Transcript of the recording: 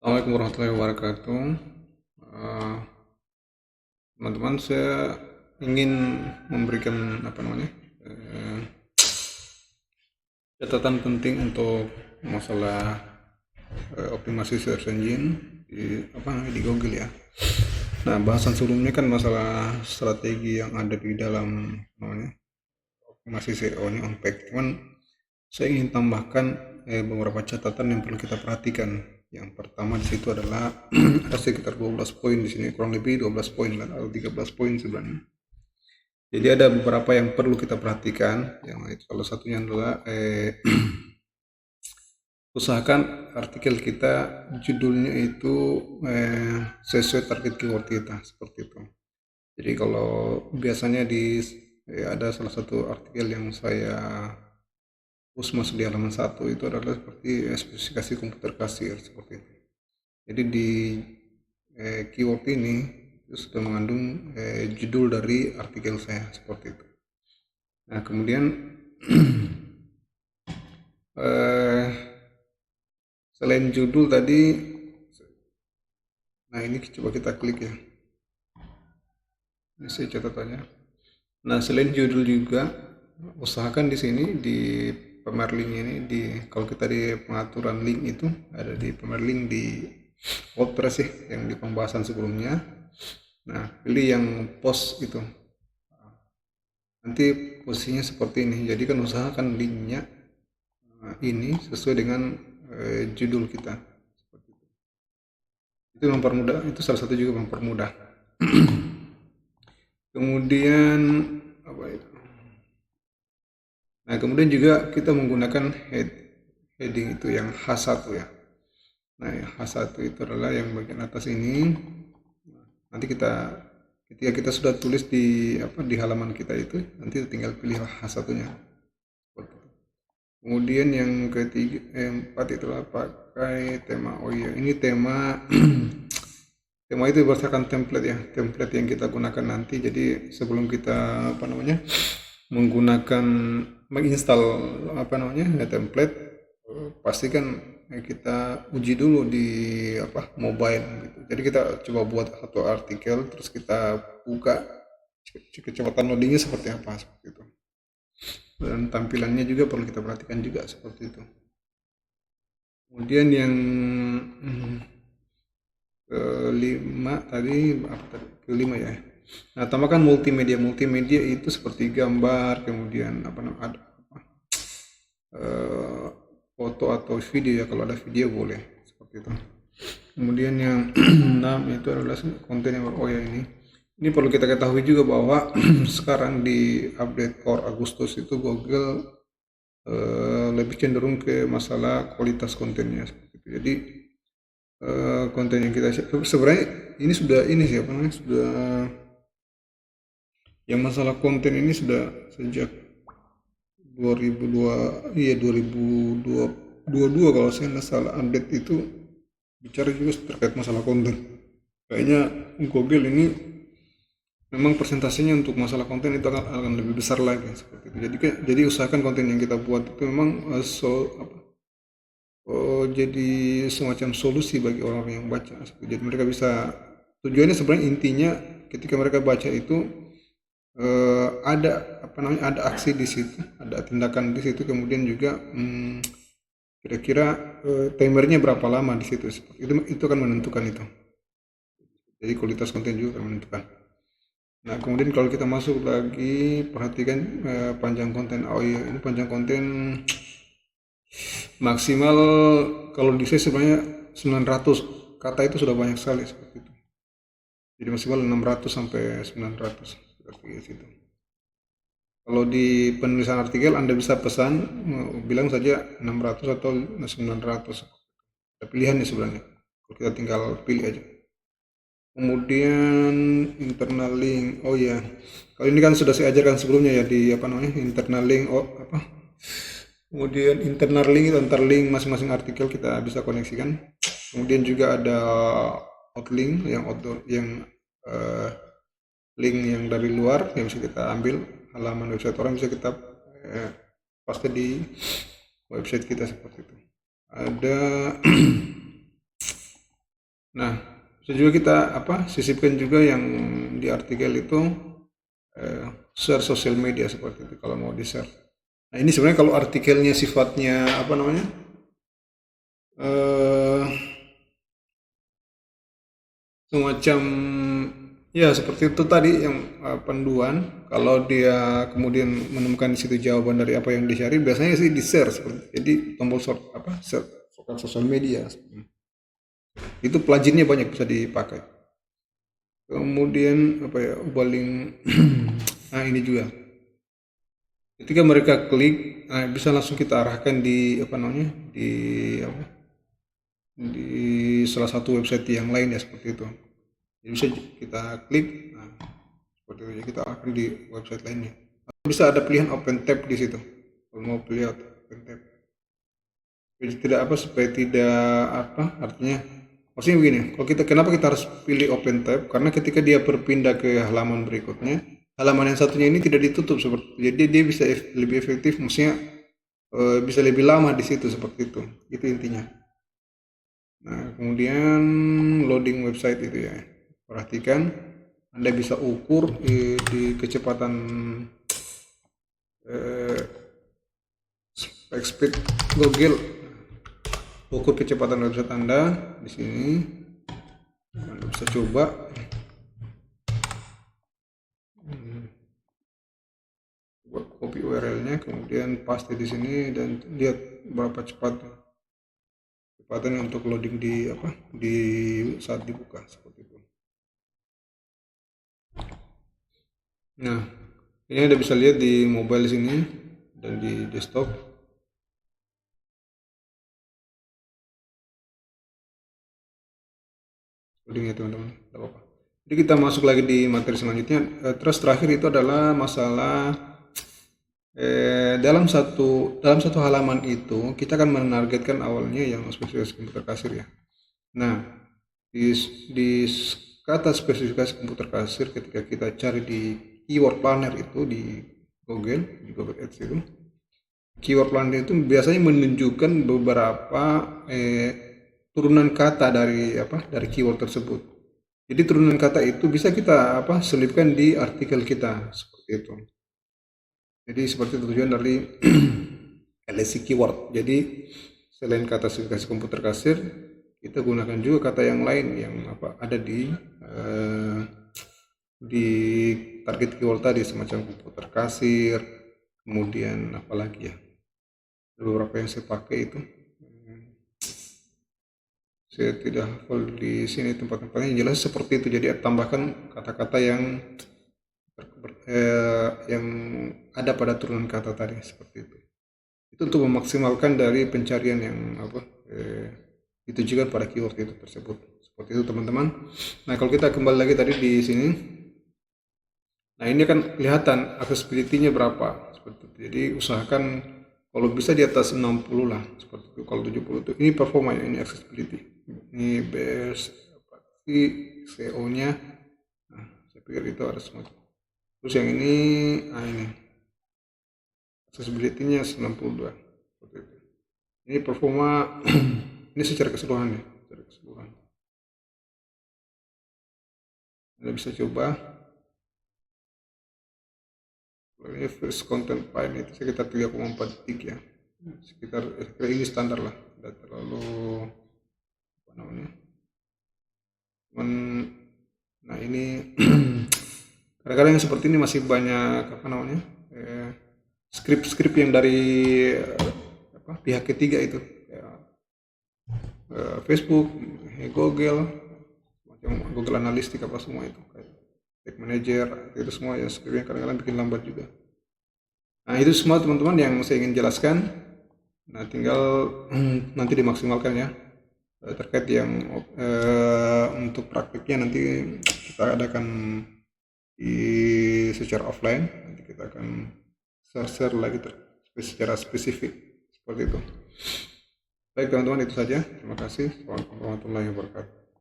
Assalamualaikum warahmatullahi wabarakatuh. Eh, Teman-teman, saya ingin memberikan eh, catatan penting untuk masalah optimasi search engine di Google ya. Nah, bahasan sebelumnya kan masalah strategi yang ada di dalam optimasi SEO ini on page. Cuman saya ingin tambahkan beberapa catatan yang perlu kita perhatikan. Yang pertama di situ adalah ada sekitar 12 poin di sini, kurang lebih 12 poin lah, atau 13 poin sebenarnya. Jadi ada beberapa yang perlu kita perhatikan. Yang itu salah satunya adalah usahakan artikel kita judulnya itu sesuai target keyword kita, seperti itu. Jadi kalau biasanya ada salah satu artikel yang saya masuk di halaman 1 itu adalah seperti spesifikasi komputer kasir, seperti itu. Jadi di keyword ini itu sudah mengandung judul dari artikel saya, seperti itu. Nah, kemudian selain judul tadi, nah ini coba kita klik ya. Ini saya catatannya. Nah, selain judul juga usahakan di sini di pemer link ini, kalau kita di pengaturan link itu ada di pemer link di WordPress ya, yang di pembahasan sebelumnya. Nah, pilih yang post itu. Nanti posisinya seperti ini. Jadi kan usahakan linknya ini sesuai dengan judul kita. Seperti itu. Itu mempermudah. Itu salah satu juga mempermudah. Kemudian apa itu? Nah, kemudian juga kita menggunakan heading itu yang H1 ya. Nah, yang H1 itu adalah yang bagian atas ini. Nanti ketika kita sudah tulis di halaman kita itu, nanti tinggal pilih H1-nya. Kemudian yang ketiga, empat itu adalah pakai tema. Oh iya, ini tema tema itu berdasarkan template ya, template yang kita gunakan nanti. Jadi sebelum kita menggunakan menginstal template, pastikan kita uji dulu di mobile gitu. Jadi kita coba buat satu artikel, terus kita buka kecepatan loadingnya seperti apa, seperti itu. Dan tampilannya juga perlu kita perhatikan juga seperti itu. Kemudian yang kelima tadi kelima ya. Nah, tambahkan multimedia. Multimedia itu seperti gambar, kemudian foto atau video ya, kalau ada video boleh seperti itu. Kemudian yang 6 itu adalah konten yang ini perlu kita ketahui juga bahwa sekarang di update core Agustus itu Google lebih cenderung ke masalah kualitas kontennya seperti itu. Jadi konten yang kita sebenarnya ini sudah yang masalah konten ini sudah sejak 2022 kalau saya nggak salah update itu bicara juga terkait masalah konten. Kayaknya Google ini memang persentasenya untuk masalah konten itu akan lebih besar lagi seperti itu. Jadi usahakan konten yang kita buat itu memang jadi semacam solusi bagi orang-orang yang baca. Jadi mereka bisa, tujuannya sebenarnya intinya ketika mereka baca itu ada aksi di situ, ada tindakan di situ, kemudian juga kira-kira timernya berapa lama di situ. Itu akan menentukan itu. Jadi kualitas konten juga akan menentukan. Nah, kemudian kalau kita masuk lagi, perhatikan panjang konten. Oh iya, ini panjang konten maksimal kalau di saya sebenarnya 900 kata itu sudah banyak sekali seperti itu. Jadi maksimal 600 sampai 900 seperti itu. Kalau di penulisan artikel Anda bisa pesan bilang saja 600 atau 900. Ada pilihannya sebenarnya. Kalau kita tinggal pilih aja. Kemudian internal link. Oh ya. Kalau ini kan sudah saya ajarkan sebelumnya ya di internal link Kemudian internal link itu antar link masing-masing artikel kita bisa koneksikan. Kemudian juga ada outlink yang link yang dari luar yang bisa kita ambil halaman website orang, bisa kita paste di website kita seperti itu. Ada Bisa juga kita sisipkan juga yang di artikel itu, eh, share sosial media seperti itu kalau mau di share. Nah ini sebenarnya kalau artikelnya sifatnya eh semacam ya seperti itu tadi yang panduan. Kalau dia kemudian menemukan di situ jawaban dari apa yang dicari, biasanya sih di share seperti. Jadi tombol share sosial media. Itu pluginnya banyak bisa dipakai. Kemudian ubaling nah ini juga. Ketika mereka klik, bisa langsung kita arahkan di di di salah satu website yang lain ya seperti itu. Jadi bisa kita klik, nah, seperti itu. Jadi kita arahkan di website lainnya. Bisa ada pilihan open tab di situ. Kalau mau pilih open tab. Jadi tidak supaya tidak artinya maksudnya begini, kalau kenapa kita harus pilih open tab? Karena ketika dia berpindah ke halaman berikutnya, halaman yang satunya ini tidak ditutup seperti itu. Jadi dia bisa lebih efektif, maksudnya bisa lebih lama di situ seperti itu. Itu intinya. Nah, kemudian loading website itu ya. Perhatikan, Anda bisa ukur di kecepatan speed Google. Ukur kecepatan website Anda di sini. Anda bisa coba. Buat copy URL-nya, kemudian paste di sini dan lihat berapa cepat kecepatannya untuk loading di saat dibuka seperti itu. Nah, ini Anda bisa lihat di mobile sini dan di desktop. Loading ya teman-teman, tidak apa-apa. Jadi kita masuk lagi di materi selanjutnya. Terus terakhir itu adalah masalah dalam satu halaman itu kita akan menargetkan awalnya yang spesifikasi komputer kasir ya. Nah, di kata spesifikasi komputer kasir ketika kita cari di keyword planner itu di Google Ads itu, keyword planner itu biasanya menunjukkan beberapa turunan kata dari keyword tersebut. Jadi turunan kata itu bisa kita selipkan di artikel kita seperti itu. Jadi seperti itu tujuan dari LSC keyword. Jadi selain kata spesifikasi komputer kasir, kita gunakan juga kata yang lain yang ada di target keyword tadi, semacam komputer kasir, kemudian apalagi ya, beberapa yang saya pakai itu. Saya tidak hafal di sini tempat-tempatnya, yang jelas seperti itu. Jadi tambahkan kata-kata yang ada pada turunan kata tadi seperti itu. Itu untuk memaksimalkan dari pencarian yang ditujukan pada keyword itu tersebut. Seperti itu teman-teman. Nah kalau kita kembali lagi tadi di sini, nah ini kan kelihatan accessibility-nya berapa seperti itu. Jadi usahakan kalau bisa di atas 60 lah seperti itu. Kalau 70 itu ini performa ya, ini accessibility. Ini best SEO-nya. Nah, saya pikir itu ada semua. Terus yang ini, ini accessibility-nya 92 seperti itu. Ini performa ini secara keseluruhan ya, secara keseluruhan. Anda bisa coba. Ini first content file itu sekitar 3,4 detik ya. Sekitar ini standar lah, tidak terlalu nah ini kadang-kadang yang seperti ini masih banyak skrip-skrip yang dari pihak ketiga itu Facebook, Google, macam Google Analytics semua itu kayak Tag Manager itu semua ya, skrip yang kadang-kadang bikin lambat juga. Nah itu semua teman-teman yang saya ingin jelaskan. Nah tinggal nanti dimaksimalkan ya. Terkait yang untuk praktiknya nanti kita adakan secara offline, nanti kita akan share lagi secara spesifik seperti itu. Baik teman-teman, itu saja. Terima kasih. Assalamualaikum warahmatullahi wabarakatuh.